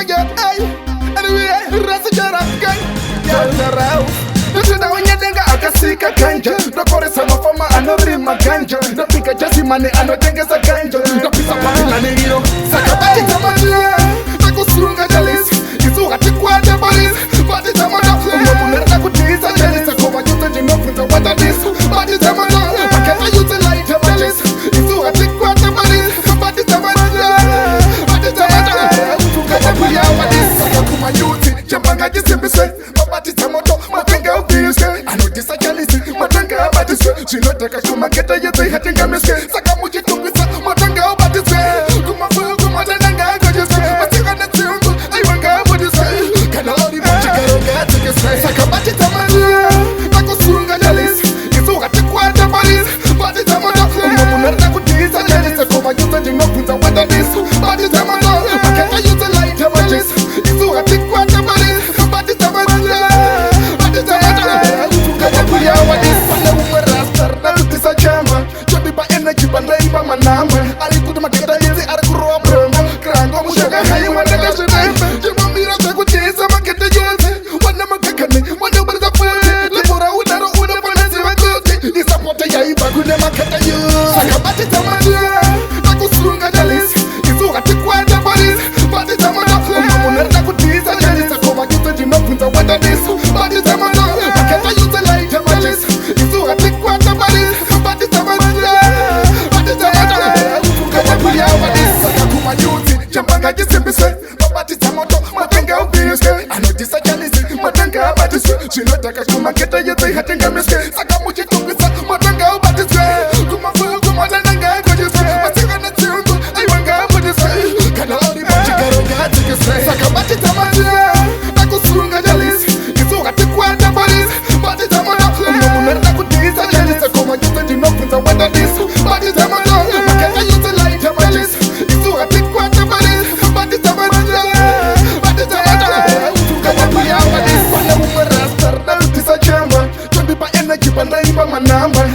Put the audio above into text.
forget, ay. Anyway, rasa jarak kan. Jarau. Nda wanyadenga akasika kanja. Nakoresa mafama anorima kanja. Napika jasi mane anotengesa kanja. Napisa papila nero. Sakabati tamajia. Nakusurunga jalis. Isu hati kwada balis. Bati tamada. Umamunera kutiza jalis. Koma yuta jinofunza wata disu. Bati tamada. Akata yuta light jalis. Isu hati kwada balis. Bati tamada. Bati tamada. Tukata kuya wadis. Sakakuma yuti. Jambanga jisimbise. Bati tamoto. Matenga ubiske. Anodisa jalis. Matenga abatiswe. Shinotaka kumaketa yete hatenga miske. Saka muji tupisa. Matenga abatiswe. Kumafu kumatenga gojiswe. Matenga tiungu. Aiwanga abudiswe. Kana ori mochi karonga tikiswe. Saka bati tamania. Nakusurunga jalis. Isu hati kwada balis. Bati tamada. Umamunera kutiza jalis. Koma yuta jinofunza wata disu. Bati tamada. Maketa yuta light jalis. Isu hati kwada balis. Bati tamada. Bati tamada. Tukata kuya wadis. Pale umerastar. Nakutisa chamba. Chodi ba energy bandai ba manamba. Alikudu maketa yizi arikuroa bromba. Krango mushaga hayi wanaga shirembe. Jima mira sekutiza maketa yonze. Wana makakane. Wana barza fute. Libura unaro una panezi wakuti. Isapote ya iba kune maketa yonze. Sakabati tamania. Nakusurunga jalis. Isu hati kwada balis. Bati tamada. Umamunera kutiza jalis. Koma yuta jinofunza wata disu. Bati tamada. Maketa yuta light jalis. Isu hati kwada balis. Bati tamada. Bati tamada. Tukata kuya wadis. Sakakuma yuti. Jambanga jisimbise. Bati tamoto. Matenga ubiske. Anodisa jalis. Matenga abatiswe. Shinotaka kumaketa yete hatenga miske. Saka muji tupisa. Matenga abatiswe. Kumafu kumatenga gojiswe. Matenga netiungu. Aiwanga abudiswe. Kana ori mochi karonga tikiswe. Saka bati tamania. Nakusurunga jalis. Isu hati kwada balis. Bati tamada. Umamunera kutiza jalis. Koma yuta jinofunza wata disu. Bati tamada. Maketa yuta light jalis. Isu hati kwada balis. Bati tamada. Bati tamada. Tukata kuya wadis. Pale umerastar. Nakutisa chamba. Chodi ba energy bandai ba manamba.